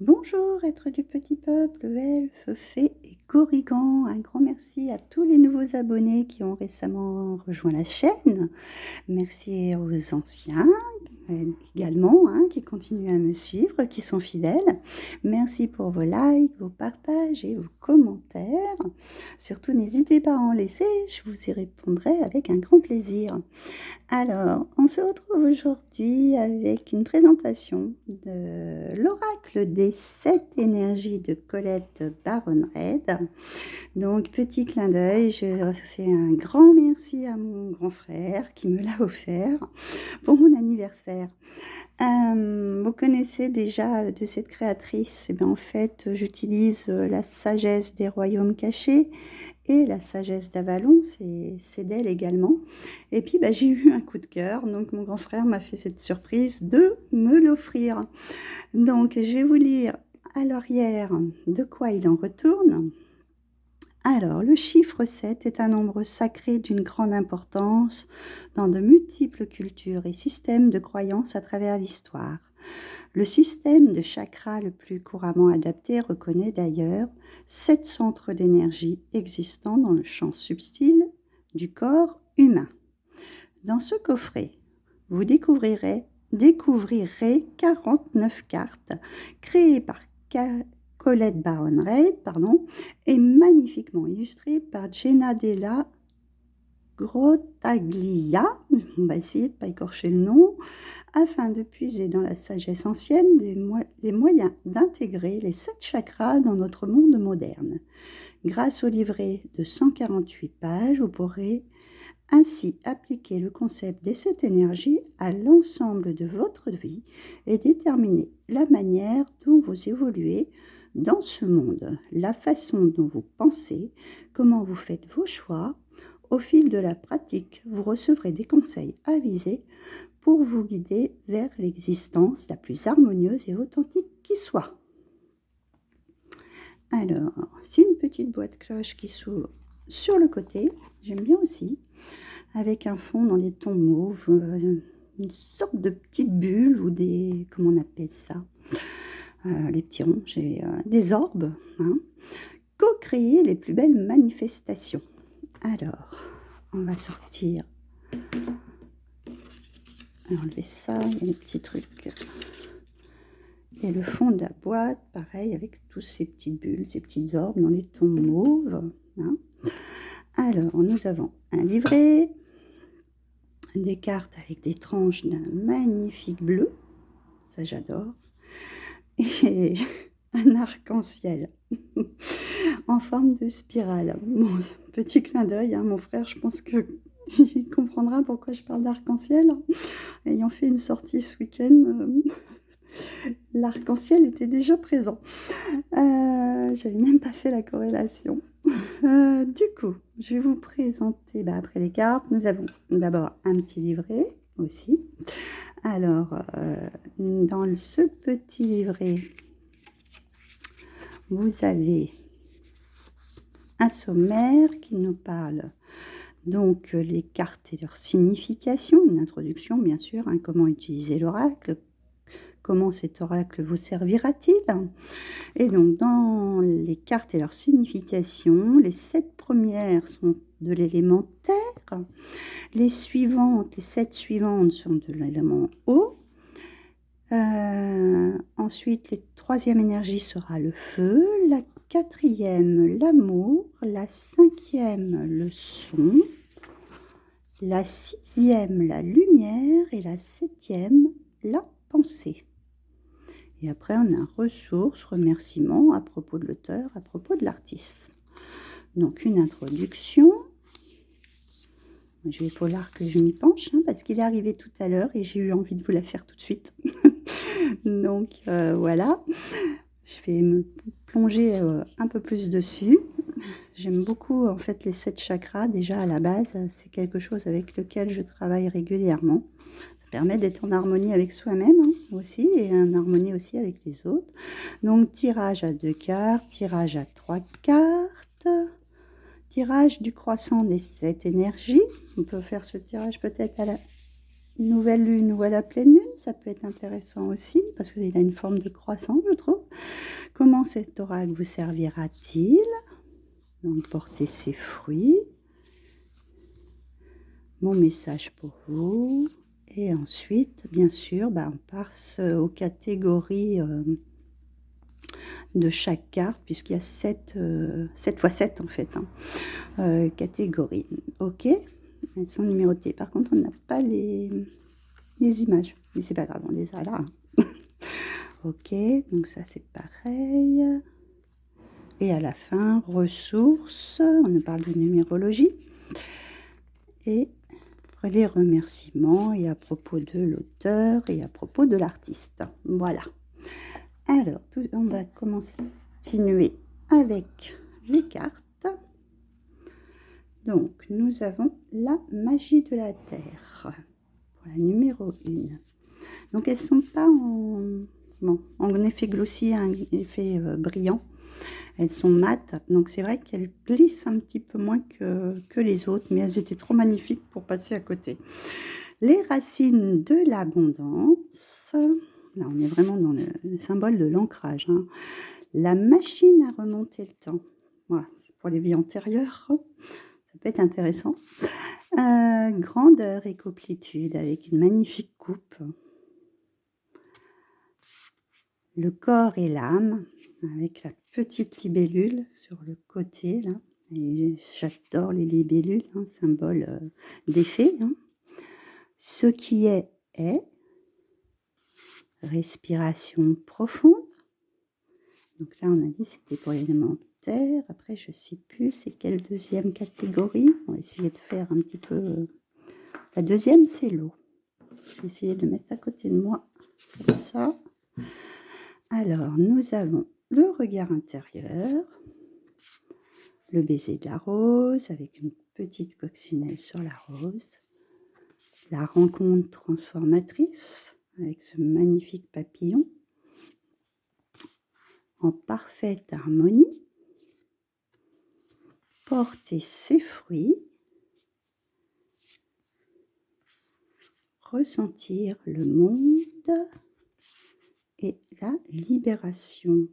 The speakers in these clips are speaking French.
Bonjour, êtres du petit peuple, elfes, fées et corrigans. Un grand merci à tous les nouveaux abonnés qui ont récemment rejoint la chaîne. Merci aux anciens également, qui continuent à me suivre, qui sont fidèles. Merci pour vos likes, vos partages et vos commentaires. Surtout, n'hésitez pas à en laisser, je vous y répondrai avec un grand plaisir. Alors, on se retrouve aujourd'hui avec une présentation de l'oracle des 7 énergies de Colette Baron-Reid. Donc, petit clin d'œil, je fais un grand merci à mon grand frère qui me l'a offert pour mon anniversaire. Vous connaissez déjà de cette créatrice, eh bien, en fait, j'utilise la sagesse des royaumes cachés et la sagesse d'Avalon, c'est d'elle également. Et puis, j'ai eu un coup de cœur, donc mon grand frère m'a fait cette surprise de me l'offrir. Donc, je vais vous lire à l'arrière de quoi il en retourne. Alors, le chiffre 7 est un nombre sacré d'une grande importance dans de multiples cultures et systèmes de croyances à travers l'histoire. Le système de chakras le plus couramment adapté reconnaît d'ailleurs 7 centres d'énergie existant dans le champ subtil du corps humain. Dans ce coffret, vous découvrirez 49 cartes créées par Colette Baron-Reid, et magnifiquement illustrées par Jenna Della Grottaglia, on va essayer de ne pas écorcher le nom, afin de puiser dans la sagesse ancienne les moyens d'intégrer les 7 chakras dans notre monde moderne. Grâce au livret de 148 pages, vous pourrez ainsi appliquer le concept des 7 énergies à l'ensemble de votre vie et déterminer la manière dont vous évoluez dans ce monde, la façon dont vous pensez, comment vous faites vos choix. Au fil de la pratique, vous recevrez des conseils avisés pour vous guider vers l'existence la plus harmonieuse et authentique qui soit. Alors, c'est une petite boîte cloche qui s'ouvre sur le côté, j'aime bien aussi, avec un fond dans les tons mauves, une sorte de petite bulle ou des, comment on appelle ça, les petits ronds, j'ai des orbes, co-créer les plus belles manifestations. Alors, on va sortir, enlever ça, il y a des petits trucs. Et le fond de la boîte, pareil, avec tous ces petites bulles, ces petites orbes dans les tons mauves. Alors, nous avons un livret, des cartes avec des tranches d'un magnifique bleu, ça j'adore, et un arc-en-ciel en forme de spirale. Bon, petit clin d'œil, mon frère, je pense qu'il comprendra pourquoi je parle d'arc-en-ciel. Ayant fait une sortie ce week-end, l'arc-en-ciel était déjà présent. J'avais même pas fait la corrélation. Du coup, je vais vous présenter, après les cartes, nous avons d'abord un petit livret aussi. Alors, dans ce petit livret, vous avez un sommaire qui nous parle donc les cartes et leur signification, une introduction bien sûr, comment utiliser l'oracle, comment cet oracle vous servira-t-il? Et donc, dans les cartes et leur signification, les 7 premières sont de l'élément terre, les 7 suivantes sont de l'élément eau. Ensuite, la 3e énergie sera le feu, la 4e, l'amour, la 5e, le son, la 6e, la lumière et la 7e, la pensée. Et après, on a ressources, remerciements à propos de l'auteur, à propos de l'artiste. Donc, une introduction. Je vais falloir que je m'y penche, parce qu'il est arrivé tout à l'heure et j'ai eu envie de vous la faire tout de suite. Donc, voilà. Je vais me plonger un peu plus dessus. J'aime beaucoup, en fait, les 7 chakras. Déjà, à la base, c'est quelque chose avec lequel je travaille régulièrement. Permet d'être en harmonie avec soi-même aussi, et en harmonie aussi avec les autres. Donc, tirage à 2 cartes, tirage à 3 cartes, tirage du croissant des 7 énergies. On peut faire ce tirage peut-être à la nouvelle lune ou à la pleine lune, ça peut être intéressant aussi, parce qu'il a une forme de croissant, je trouve. Comment cet oracle vous servira-t-il? Donc, porter ses fruits. Mon message pour vous. Et ensuite, bien sûr, on passe aux catégories de chaque carte, puisqu'il y a 7 fois 7 en fait, catégories. Ok, elles sont numérotées. Par contre, on n'a pas les images, mais c'est pas grave, on les a là. Ok, donc ça c'est pareil. Et à la fin, ressources, on nous parle de numérologie. Et les remerciements, et à propos de l'auteur, et à propos de l'artiste. Voilà. Alors, on va continuer avec les cartes. Donc, nous avons la magie de la Terre, pour la numéro 1. Donc, elles ne sont pas en effet glossy, un effet brillant. Elles sont mates, donc c'est vrai qu'elles glissent un petit peu moins que les autres, mais elles étaient trop magnifiques pour passer à côté. Les racines de l'abondance. Là, on est vraiment dans le symbole de l'ancrage. La machine à remonter le temps. Voilà, c'est pour les vies antérieures, ça peut être intéressant. Grandeur et complétude avec une magnifique coupe. Le corps et l'âme avec la petite libellule sur le côté là. J'adore les libellules, symbole d'effet. Ce qui est. Respiration profonde. Donc là, on a dit c'était pour l'élément terre. Après, je ne sais plus c'est quelle deuxième catégorie. On va essayer de faire un petit peu. La deuxième, c'est l'eau. Je vais essayer de mettre à côté de moi comme ça. Alors, nous avons le regard intérieur, le baiser de la rose avec une petite coccinelle sur la rose, la rencontre transformatrice avec ce magnifique papillon en parfaite harmonie, porter ses fruits, ressentir le monde et la libération.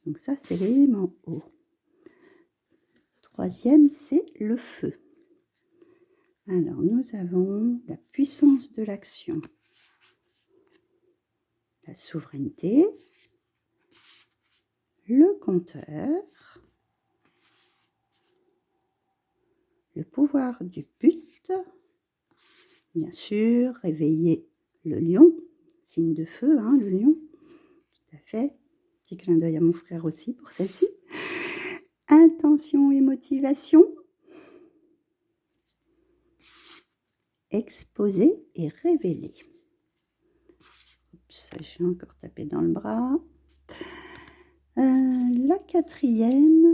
Donc ça, c'est l'élément eau. Troisième, c'est le feu. Alors, nous avons la puissance de l'action, la souveraineté, le compteur, le pouvoir du but, bien sûr, réveiller le lion, signe de feu, le lion, tout à fait. Petit clin d'œil à mon frère aussi pour celle-ci. Intention et motivation. Exposer et révéler. Oups, j'ai encore tapé dans le bras. La quatrième,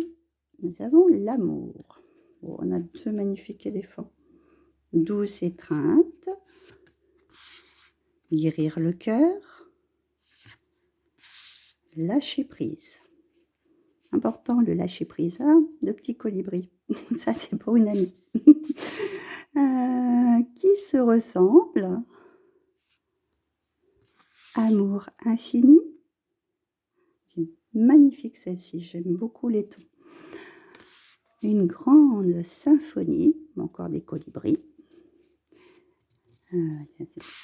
nous avons l'amour. Bon, on a deux magnifiques éléphants. Douce étreinte. Guérir le cœur. Lâcher prise. Important le lâcher prise. De petits colibris. Ça, c'est pour une amie. Qui se ressemble. Amour infini. C'est magnifique celle-ci, j'aime beaucoup les tons. Une grande symphonie, encore des colibris.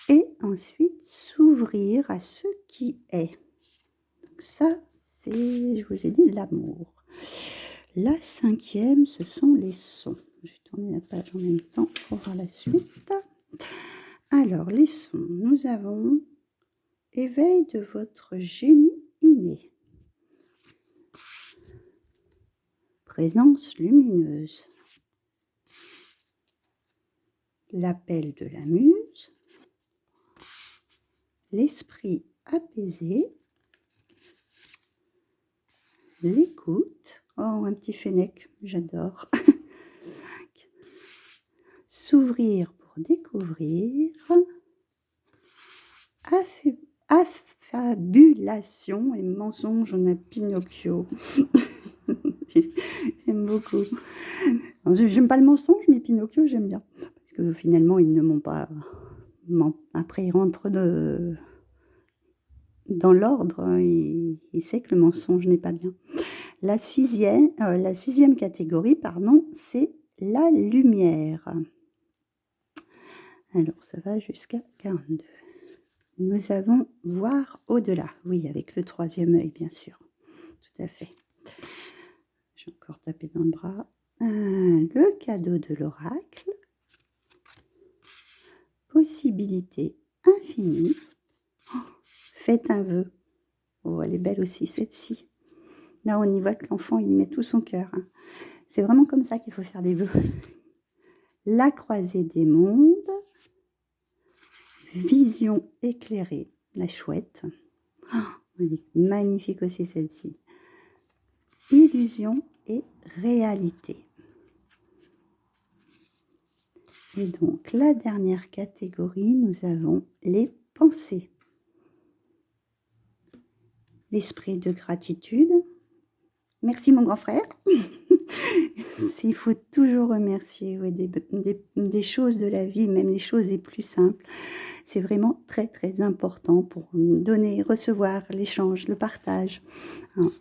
Et ensuite s'ouvrir à ce qui est. Donc ça, c'est, je vous ai dit, l'amour. La cinquième, ce sont les sons. Je vais tourner la page en même temps pour voir la suite. Alors, les sons, nous avons éveil de votre génie inné. Présence lumineuse. L'appel de la muse. L'esprit apaisé. L'écoute. Oh, un petit fennec, j'adore. S'ouvrir pour découvrir. Affabulation et mensonge, on a Pinocchio. J'aime beaucoup. J'aime pas le mensonge, mais Pinocchio, j'aime bien. Parce que finalement, ils ne m'ont pas... Après, ils rentrent dans l'ordre, il sait que le mensonge n'est pas bien. La sixième catégorie, pardon, c'est la lumière. Alors, ça va jusqu'à 42. Nous avons voir au-delà. Oui, avec le troisième œil, bien sûr. Tout à fait. J'ai encore tapé dans le bras. Le cadeau de l'oracle. Possibilité infinie. Oh, faites un vœu. Oh, elle est belle aussi, celle-ci. Là, on y voit que l'enfant, il y met tout son cœur. Hein. C'est vraiment comme ça qu'il faut faire des vœux. La croisée des mondes. Vision éclairée. La chouette. Oh, elle est magnifique aussi, celle-ci. Illusion et réalité. Et donc, la dernière catégorie, nous avons les pensées. L'esprit de gratitude. Merci mon grand frère. Il faut toujours remercier oui, des choses de la vie, même les choses les plus simples. C'est vraiment très très important pour donner, recevoir, l'échange, le partage. Hein.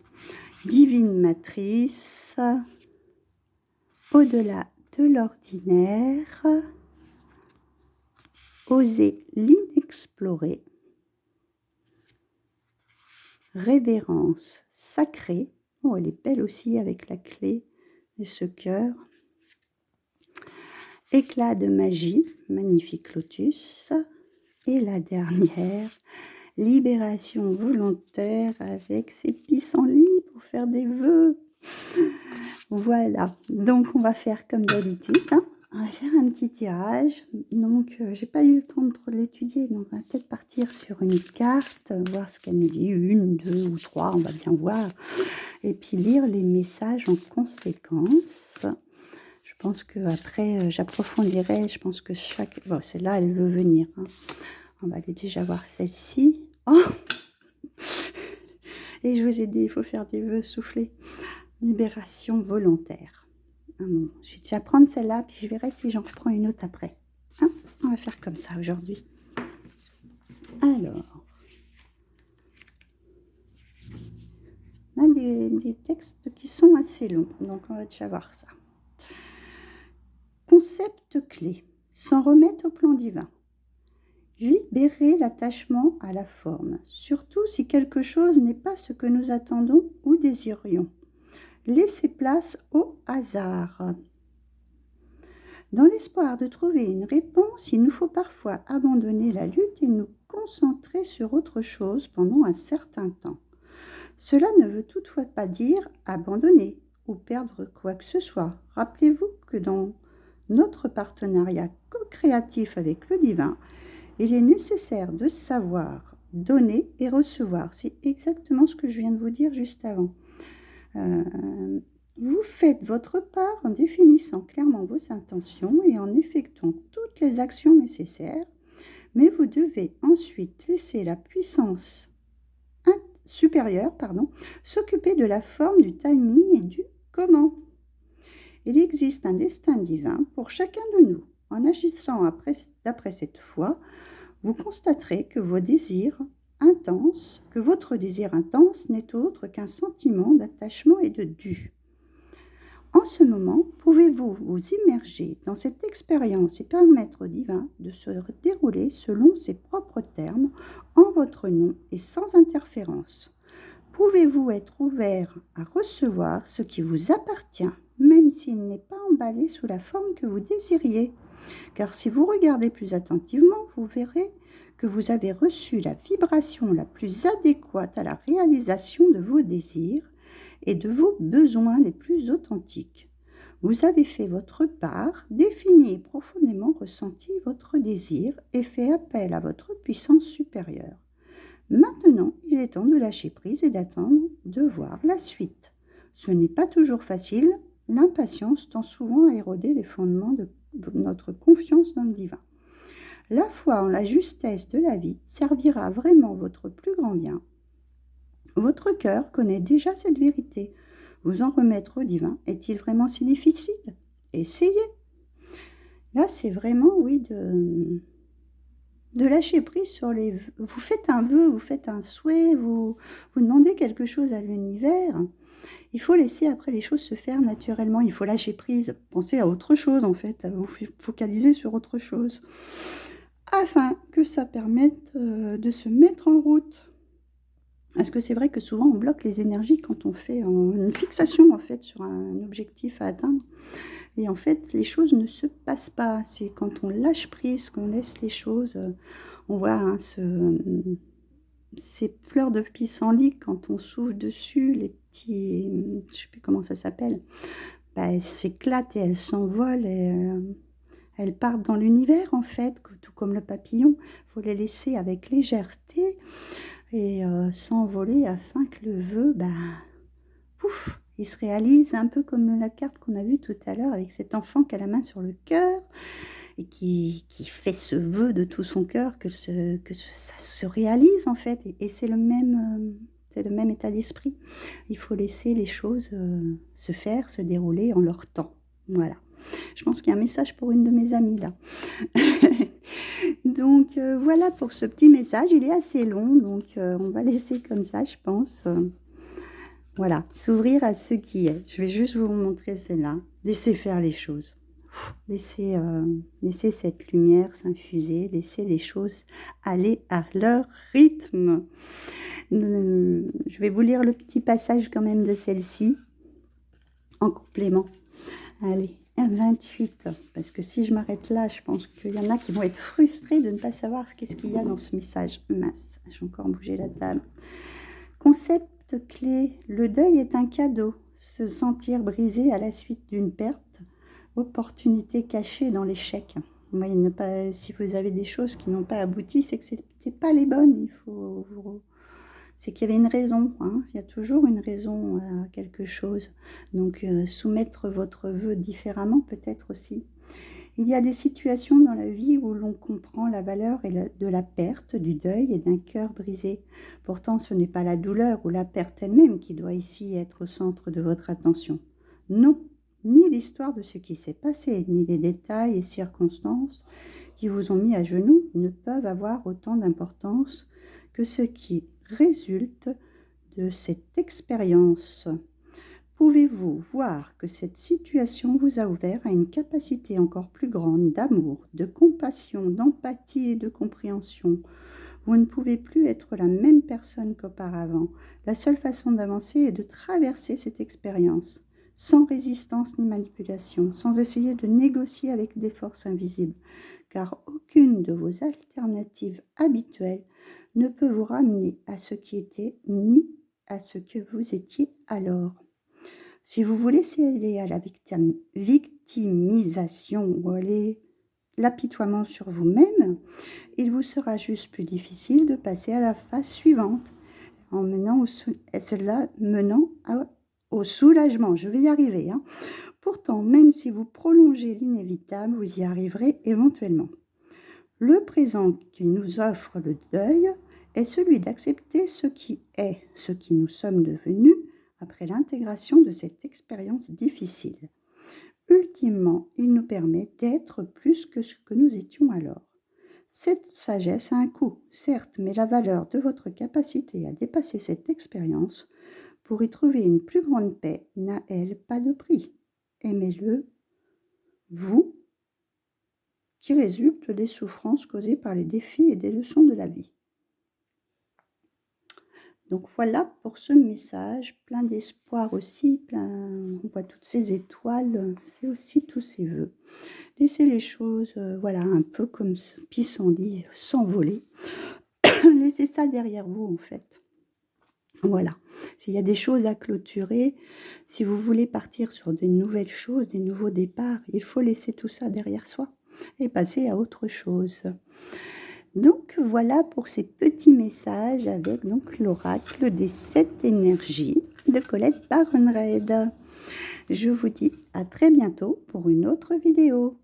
Divine matrice, au-delà de l'ordinaire, oser l'inexploré, révérence sacrée. Oh, elle est belle aussi avec la clé et ce cœur. Éclat de magie, magnifique lotus. Et la dernière, libération volontaire avec ses pissenlits pour faire des vœux. Voilà, donc on va faire comme d'habitude. Hein. On va faire un petit tirage. Donc, j'ai pas eu le temps de trop l'étudier, donc on va peut-être partir sur une carte, voir ce qu'elle nous dit, 1, 2 ou 3, on va bien voir. Et puis lire les messages en conséquence. Je pense qu'après, j'approfondirai. Je pense que chaque... Bon, celle-là, elle veut venir. Hein. On va aller déjà voir celle-ci. Oh et je vous ai dit, il faut faire des vœux soufflés. Libération volontaire. Bon, je vais déjà prendre celle-là, puis je verrai si j'en reprends une autre après. Hein, on va faire comme ça aujourd'hui. Alors, on a des textes qui sont assez longs, donc on va déjà voir ça. Concept clé. S'en remettre au plan divin. Libérer l'attachement à la forme, surtout si quelque chose n'est pas ce que nous attendons ou désirions. Laisser place au hasard. Dans l'espoir de trouver une réponse, il nous faut parfois abandonner la lutte et nous concentrer sur autre chose pendant un certain temps. Cela ne veut toutefois pas dire abandonner ou perdre quoi que ce soit. Rappelez-vous que dans notre partenariat co-créatif avec le divin, il est nécessaire de savoir donner et recevoir. C'est exactement ce que je viens de vous dire juste avant. Vous faites votre part en définissant clairement vos intentions et en effectuant toutes les actions nécessaires, mais vous devez ensuite laisser la puissance supérieure s'occuper de la forme, du timing et du comment. Il existe un destin divin pour chacun de nous. En agissant d'après cette foi, vous constaterez que votre désir intense n'est autre qu'un sentiment d'attachement et de dû. En ce moment, pouvez-vous vous immerger dans cette expérience et permettre au divin de se dérouler selon ses propres termes, en votre nom et sans interférence. Pouvez-vous être ouvert à recevoir ce qui vous appartient, même s'il n'est pas emballé sous la forme que vous désiriez. Car si vous regardez plus attentivement, vous verrez que vous avez reçu la vibration la plus adéquate à la réalisation de vos désirs et de vos besoins les plus authentiques. Vous avez fait votre part, défini et profondément ressenti votre désir et fait appel à votre puissance supérieure. Maintenant, il est temps de lâcher prise et d'attendre de voir la suite. Ce n'est pas toujours facile, l'impatience tend souvent à éroder les fondements de notre confiance dans le divin. La foi en la justesse de la vie servira vraiment votre plus grand bien. Votre cœur connaît déjà cette vérité. Vous en remettre au divin est-il vraiment si difficile? Essayez. Là, c'est vraiment, oui, de lâcher prise sur les... Vous faites un vœu, vous faites un souhait, vous demandez quelque chose à l'univers. Il faut laisser après les choses se faire naturellement. Il faut lâcher prise. Pensez à autre chose en fait, à vous focaliser sur autre chose. Afin que ça permette de se mettre en route. Parce que c'est vrai que souvent on bloque les énergies quand on fait une fixation en fait sur un objectif à atteindre. Et en fait, les choses ne se passent pas. C'est quand on lâche prise, qu'on laisse les choses. On voit hein, ces fleurs de pissenlit, quand on souffle dessus, les petits... Je ne sais plus comment ça s'appelle. Bah, elles s'éclatent et elles s'envolent. Et, elles partent dans l'univers, en fait, tout comme le papillon. Il faut les laisser avec légèreté et s'envoler afin que le vœu, bah, pouf, il se réalise un peu comme la carte qu'on a vue tout à l'heure avec cet enfant qui a la main sur le cœur et qui fait ce vœu de tout son cœur que ça se réalise en fait. Et c'est le même état d'esprit. Il faut laisser les choses se faire, se dérouler en leur temps. Voilà. Je pense qu'il y a un message pour une de mes amies là. Donc voilà pour ce petit message. Il est assez long, donc on va laisser comme ça, je pense. Voilà, s'ouvrir à ce qui est. Je vais juste vous montrer celle-là. Laissez faire les choses. Laissez cette lumière s'infuser. Laissez les choses aller à leur rythme. Je vais vous lire le petit passage quand même de celle-ci en complément. Allez, 28. Parce que si je m'arrête là, je pense qu'il y en a qui vont être frustrés de ne pas savoir qu'est-ce qu'il y a dans ce message. Mince, j'ai encore bougé la table. Concept clé, le deuil est un cadeau, se sentir brisé à la suite d'une perte, opportunité cachée dans l'échec. Si vous avez des choses qui n'ont pas abouti, c'est que ce n'étaient pas les bonnes, c'est qu'il y avait une raison, hein. Il y a toujours une raison à quelque chose, donc soumettre votre vœu différemment peut-être aussi. Il y a des situations dans la vie où l'on comprend la valeur de la perte, du deuil et d'un cœur brisé. Pourtant, ce n'est pas la douleur ou la perte elle-même qui doit ici être au centre de votre attention. Non, ni l'histoire de ce qui s'est passé, ni les détails et circonstances qui vous ont mis à genoux ne peuvent avoir autant d'importance que ce qui résulte de cette expérience. Pouvez-vous voir que cette situation vous a ouvert à une capacité encore plus grande d'amour, de compassion, d'empathie et de compréhension? Vous ne pouvez plus être la même personne qu'auparavant. La seule façon d'avancer est de traverser cette expérience, sans résistance ni manipulation, sans essayer de négocier avec des forces invisibles, car aucune de vos alternatives habituelles ne peut vous ramener à ce qui était ni à ce que vous étiez alors. Si vous voulez céder à la victimisation ou à l'apitoiement sur vous-même, il vous sera juste plus difficile de passer à la phase suivante, en menant au soulagement. Je vais y arriver, hein. Pourtant, même si vous prolongez l'inévitable, vous y arriverez éventuellement. Le présent qui nous offre le deuil est celui d'accepter ce qui est, ce qui nous sommes devenus, après l'intégration de cette expérience difficile. Ultimement, il nous permet d'être plus que ce que nous étions alors. Cette sagesse a un coût, certes, mais la valeur de votre capacité à dépasser cette expérience pour y trouver une plus grande paix n'a, elle, pas de prix. Aimez-le, vous, qui résulte des souffrances causées par les défis et des leçons de la vie. Donc voilà pour ce message, plein d'espoir aussi, on voit toutes ces étoiles, c'est aussi tous ces vœux. Laissez les choses, voilà, un peu comme ce pissenlit s'envoler. Laissez ça derrière vous en fait. Voilà, s'il y a des choses à clôturer, si vous voulez partir sur de nouvelles choses, des nouveaux départs, il faut laisser tout ça derrière soi et passer à autre chose. Donc voilà pour ces petits messages avec donc l'oracle des 7 énergies de Colette Baron-Reid. Je vous dis à très bientôt pour une autre vidéo.